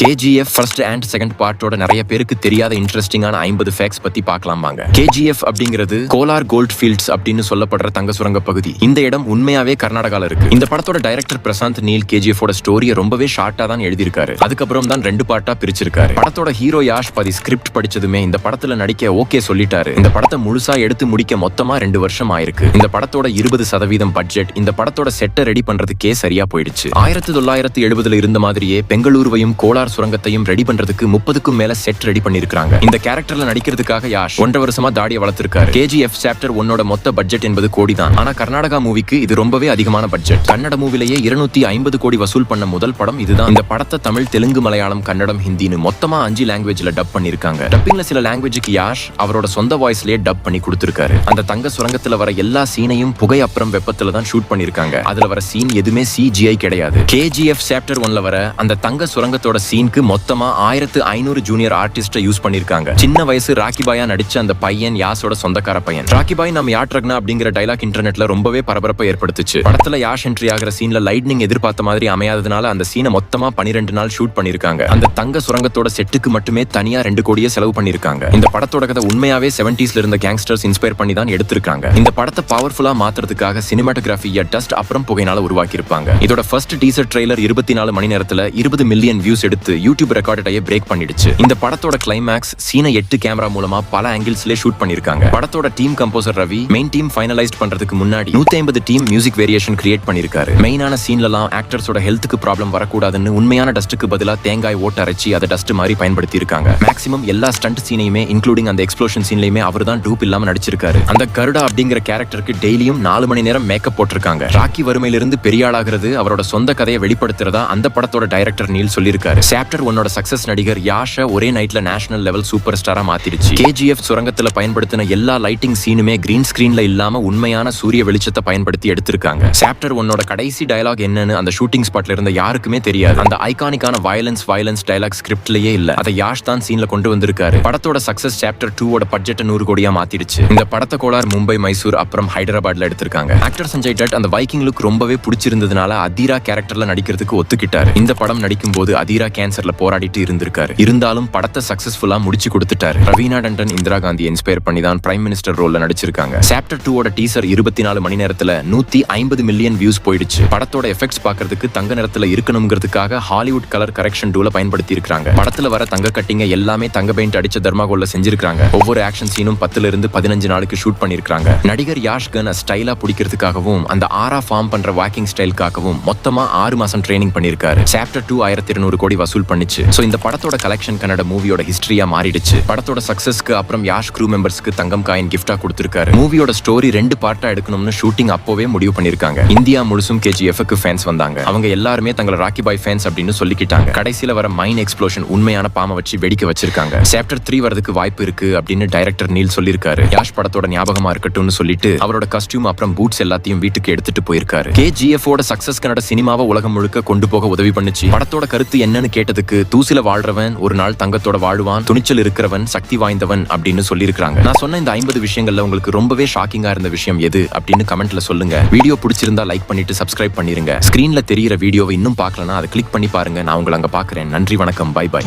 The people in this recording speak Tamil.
கேஜிஎஃப் ஃபர்ஸ்ட் அண்ட் செகண்ட் பார்ட்டோட நிறைய பேருக்கு தெரியாத இன்ட்ரெஸ்டிங்கான 50 ஃபேக்ட்ஸ் பத்தி பார்க்கலாம் வாங்க. கேஜிஎஃப் அப்படிங்கிறது கோலார் கோல்ட் ஃபீல்ட்ஸ் அப்படின்னு சொல்லப்படுற தங்க சுரங்க பகுதி. இந்த இடம் உண்மையாவே கர்நாடகால இருக்கு. இந்த படத்தோட டைரக்டர் பிரசாந்த் நீல் கேஜிஎஃப் ஸ்டோரியை ரொம்பவே ஷார்ட்டா தான் எழுதியிருக்காரு. அதுக்கப்புறம் தான் 2 பார்ட்டா பிரிச்சிருக்காரு. படத்தோட ஹீரோ யாஷ் பதி ஸ்கிரிப்ட் படிச்சதுமே இந்த படத்துல நடிக்க ஓகே சொல்லிட்டாரு. இந்த படத்தை முழுசா எடுத்து முடிக்க மொத்தமா 2 வருஷம் ஆயிருக்கு. இந்த படத்தோட 20% பட்ஜெட் இந்த படத்தோட செட்டை ரெடி பண்றதுக்கே சரியா போயிடுச்சு. 1970 இருந்த மாதிரியே பெங்களூருவையும் கோலார் சுரங்கத்தையும் ரெடி பண்றதுக்கு 30க்கும் மேல செட் ரெடி பண்ணிருக்காங்க. இந்த கேரக்டர்ல நடிக்கிறதுக்காக யாஷ் 1.5 வருஷமா தாடியை வளர்த்திருக்காரு. கேஜிஎஃப் சாப்டர் 1 மொத்த பட்ஜெட் என்பது கோடி தான். ஆனா கர்நாடகா மூவிக்கு இது ரொம்பவே அதிகமான பட்ஜெட். கன்னட மூவிலேயே 250 கோடி வசூல் பண்ண முதல் படம் இதுதான். இந்த படத்தை தமிழ், தெலுங்கு, மலையாளம், கன்னடம், ஹிந்தின்னு மொத்தமா 5 லாங்குவேஜ்ல டப் பண்ணிருக்காங்க. டப்பிங்ல சில லாங்குவேஜுக்கு யாஷ் அவரோட சொந்த வாய்ஸ்லயே டப் பண்ணி கொடுத்திருக்காரு. அந்த தங்க சுரங்கத்துல வர எல்லா சீனையும் புகை அப்புறம் வெப்பத்துல தான் ஷூட் பண்ணிருக்காங்க. அதுல வர சீன் எதுவுமே CGI கிடையாது. கேஜிஎஃப் சாப்டர் 1 வர அந்த தங்க சுரங்கத்தோட சீனுக்கு மொத்தமா 1500 ஜூனியர் ஆர்டிஸ்ட யூஸ் பண்ணிருக்காங்க. சின்ன வயசு ராக்கி பாயா நடிச்ச அந்த பையன் யாஷோட சொந்தக்கார பையன். ராக்கி பாய் நம்ம யாட்ரக்னா அப்படிங்கிற டைலாக் இன்டர்நெட்ல ரொம்பவே பரபரப்பை ஏற்படுத்துச்சு. படத்துல யாஷ் என்ட்ரி ஆகிற சீன்ல லைட்னிங் எதிர்பார்த்த மாதிரி அமையாததுனால அந்த சீனை மொத்தமா 12 நாள் ஷூட் பண்ணிருக்காங்க. அந்த தங்க சுரங்கத்தோட செட்டுக்கு மட்டுமே தனியா 2 கோடியே செலவு பண்ணிருக்காங்க. இந்த படத்தோட கதை உண்மையாவே 70s இருந்த கேங்ஸ்டர்ஸ் இன்ஸ்பயர் பண்ணி தான் எடுத்திருக்காங்க. இந்த படத்தை பவர்ஃபுல்லா மாத்துறதுக்காக சினிமாட்டோகிராஃபியை டஸ்ட் அப்புறம் புகையினால உருவாக்கி இருப்பாங்க. இதோட ஃபர்ஸ்ட் டீசர் ட்ரெய்லர் 24 மணி நேரத்துல 20 மில்லியன் வியூஸ் எடுத்து யூடியூப் ரெக்கார்டையே பிரேக் பண்ணிடுச்சு. இந்த படத்தோட கிளைமேக்ஸ் சீனை 8 கேமரா மூலமா பல ஆங்கிள்ஸ்ல ஷூட் பண்ணிருக்காங்க. படத்தோட team composer Ravi main team finalised பண்றதுக்கு முன்னாடி 150 டீம் மியூசிக் வேரியேஷன் கிரியேட் பண்ணிருக்காரு. மெயினான சீன்லலாம் ஆக்டர்ஸோட ஹெல்த்துக்கு ப்ராப்ளம் வரக்கூடாதுன்னு உண்மையான டஸ்ட்டுக்கு பதிலா தேங்காய் ஓட்ட அரைச்சி அதை டஸ்ட் மாதிரி பயன்படுத்தி இருக்காங்க. மேக்ஸிமம் எல்லா ஸ்டண்ட் சீனையுமே இன்க்ளூடிங் அந்த எக்ஸ்ப்ளோஷன் சீன்லயுமே அவர் தான் டூப் இல்லாம நடிச்சிருக்காரு. அந்த கருடா அப்படிங்கிற கேரக்டருக்கு டெய்லியும் 4 மணி நேரம் மேக்கப் போட்டிருக்காங்க. ராக்கி வறுமையிலிருந்து பெரியாளாகிறது அவரோட சொந்த கதையை வெளிப்படுத்துறதா அந்த படத்தோட டைரக்டர் நீல் சொல்லியிருக்காரு. சாப்டர் 1 சக்சஸ் நடிகர் யாஷ ஒரே நைட்ல நேஷனல் லெவல் சூப்பர் ஸ்டாரா மாத்திருச்சு. கேஜிஎஃப் சுரங்கத்துல பயன்படுத்தின எல்லா லைட்டிங் சீனுமே கிரீன் ஸ்கிரீன்ல இல்லாம உண்மையான சூரிய வெளிச்சத்தை பயன்படுத்தி எடுத்திருக்காங்க. சாப்டர் 1 கடைசி டயலாக் என்னன்னு அந்த ஷூட்டிங் ஸ்பாட்ல இருந்த யாருக்குமே தெரியாது. அந்த ஐகானிக்கான வயலன்ஸ் டயலாக் ஸ்கிரிப்ட்லயே இல்ல. அதை யாஷ் தான் சீன்ல கொண்டு வந்திருக்காரு. படத்தோட சக்சஸ் சாப்டர் 2 பட்ஜெட் 100 கோடியா மாத்திடுச்சு. இந்த படத்தை கோலார், மும்பை, மைசூர் அப்புறம் ஹைதராபாத்ல எடுத்திருக்காங்க. ஆக்டர் சஞ்சய் டட் அந்த வைக்கிங் லுக் ரொம்பவே பிடிச்சிருந்ததுனால அதீரா கேரக்டர்ல நடிக்கிறதுக்கு ஒத்துக்கிட்டாரு. இந்த படம் நடிக்கும் போது அதீரா கேன்சர்ல போராடிட்டு இருந்திருக்காரு. இருந்தாலும் படத்தை சக்சஸ்ஃபுல்லா முடிச்சு கொடுத்துட்டாரு. ரவீனா டண்டன் இந்திரா காந்தி இன்ஸ்பயர் பண்ணி தான் பிரைம் மினிஸ்டர் ரோல்ல நடிச்சிருக்காங்க. சாப்டர் 2 டீசர் 24 மணி நேரத்துல 150 மில்லியன் வியூஸ் போயிடுச்சு. படத்தோட எஃபெக்ட்ஸ் பாக்குறதுக்கு தங்க நிறத்துல இருக்கணும்ங்கிறதுக்காக ஹாலிவுட் கலர் கரெக்ஷன் டூல பயன்படுத்தி இருக்காங்க. படத்துல வர தங்க கட்டிங்க எல்லாமே தங்க பெயிண்ட் அடிச்ச தர்மாகோல்ல செஞ்சிருக்காங்க. ஒவ்வொரு ஆக்ஷன் சீனும் 10 இருந்து 15 நாளுக்கு ஷூட் பண்ணிருக்காங்க. நடிகர் யாஷ் கன் ஸ்டைலா பிடிக்கிறதுக்காகவும் அந்த ஆரா ஃபார்ம் பண்ற வாக்கிங் ஸ்டைலுக்காகவும் மொத்தமா 6 மாசம் ட்ரைனிங் பண்ணிருக்காரு. சாப்டர் 2 1200 கோடி வசூல் பண்ணிச்சு. சோ இந்த படத்தோட கலெக்ஷன் கன்னட மூவியோட ஹிஸ்டரியா மாறிடுச்சு. படத்தோட சக்சஸ்க்கு அப்புறம் யாஷ் க்ரூ மெம்பர்ஸ்க்கு தங்கம் காயின் கிஃப்டா கொடுத்திருக்காரு. மூவியோட ஸ்டோரி 2 பார்ட்டா எடுக்கணும்னு ஷூட்டிங் அப்போவே முடிவு பண்ணிருக்காங்க. இந்தியா முழுசும் கேஜிஎஃப்க்கு ஃபேன்ஸ் வந்தாங்க. அவங்க எல்லாருமே தங்களை ராக்கி பாய் ஃபேன்ஸ் அப்படின்னு சொல்லிக்கிட்டாங்க. கடைசியில வர மைன் எக்ஸ்ப்ளோஷன் உண்மையான பாம்பை வச்சு வெடிக்க வச்சிருக்காங்க. சாப்டர் 3 வரதுக்கு வாய்ப்பு இருக்கு அப்படின்னு டைரக்டர் நீல் சொல்லியிருக்காரு. யாஷ் படத்தோட ஞாபகமா இருக்கட்டும்னு சொல்லிட்டு அவரோட கஸ்டியூம் அப்புறம் பூட்ஸ் எல்லாத்தையும் வீட்டுக்கு எடுத்துட்டு போயிருக்காரு. கேஜிஎஃப் சக்சஸ் கன்னட சினிமாவை உலகம் முழுக்க கொண்டு போக உதவி பண்ணுச்சு. படத்தோட கருத்து என்னன்னு கேட்டதுக்கு தூசில வாழ்றவன் ஒரு நாள் தங்கத்தோட வாழ்வான், துணிச்சல் இருக்கிறவன் சக்தி வாய்ந்தவன் அப்படின்னு சொல்லியிருக்காங்க. நான் சொன்ன இந்த 50 விஷயங்கள்ல உங்களுக்கு ரொம்பவே ஷாக்கிங்கா இருந்த விஷயம் எது அப்படின்னு கமெண்ட்ல சொல்லுங்க. வீடியோ பிடிச்சிருந்தா லைக் பண்ணிட்டு சப்ஸ்கிரைப் பண்ணிருங்க. ஸ்கிரீன்ல தெரியிற வீடியோவை இன்னும் பார்க்கலனா அதை கிளிக் பண்ணி பாருங்க. நான் உங்களை அங்க பாக்குறேன். நன்றி, வணக்கம், பை பை.